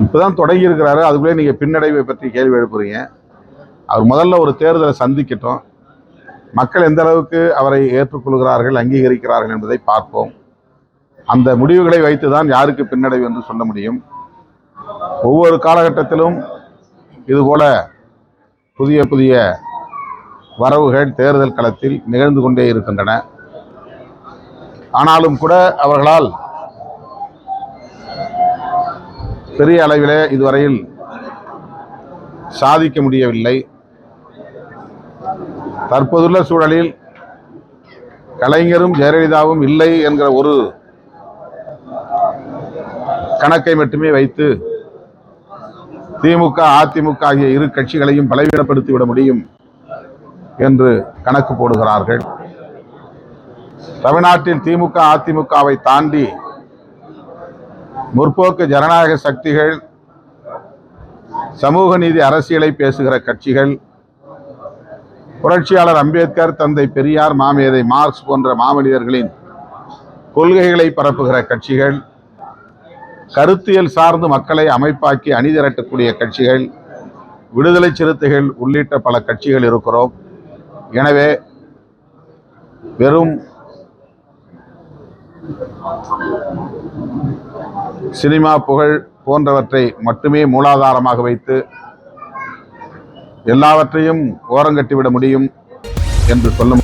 இப்பதான் தொடங்கி இருக்கிறாரு, அதுக்குள்ளே நீங்க பின்னடைவை பற்றி கேள்வி எழுப்புறீங்க. அவர் முதல்ல ஒரு தேர்தலை சந்திக்கட்டும், மக்கள் எந்த அளவுக்கு அவரை ஏற்றுக்கொள்கிறார்கள், அங்கீகரிக்கிறார்கள் என்பதை பார்ப்போம். அந்த முடிவுகளை வைத்துதான் யாருக்கு பின்னடைவு என்று சொல்ல முடியும். ஒவ்வொரு காலகட்டத்திலும் இதுபோல புதிய புதிய வரவுகள் தேர்தல் களத்தில் நிகழ்ந்து கொண்டே இருக்கின்றன. ஆனாலும் கூட அவர்களால் பெரிய அளவிலே இதுவரையில் சாதிக்க முடியவில்லை. தற்போதுள்ள சூழலில் கலைஞரும் ஜெயலலிதாவும் இல்லை என்கிற ஒரு கணக்கை மட்டுமே வைத்து திமுக அதிமுக ஆகிய இரு கட்சிகளையும் பலவீனப்படுத்திவிட முடியும் என்று கணக்கு போடுகிறார்கள். தமிழ்நாட்டில் திமுக அதிமுகவை தாண்டி முற்போக்கு ஜனநாயக சக்திகள், சமூக நீதி அரசியலை பேசுகிற கட்சிகள், புரட்சியாளர் அம்பேத்கர், தந்தை பெரியார், மாமேதை மார்க்ஸ் போன்ற மாமனிதர்களின் கொள்கைகளை பரப்புகிற கட்சிகள், கருத்தியல் சார்ந்து மக்களை அமைப்பாக்கி அணிதிரட்டக்கூடிய கட்சிகள், விடுதலை சிறுத்தைகள் உள்ளிட்ட பல கட்சிகள் இருக்கிறோம். எனவே வெறும் சினிமா புகழ் போன்றவற்றை மட்டுமே மூலாதாரமாக வைத்து எல்லாவற்றையும் ஓரங்கட்டிவிட முடியும் என்று சொல்ல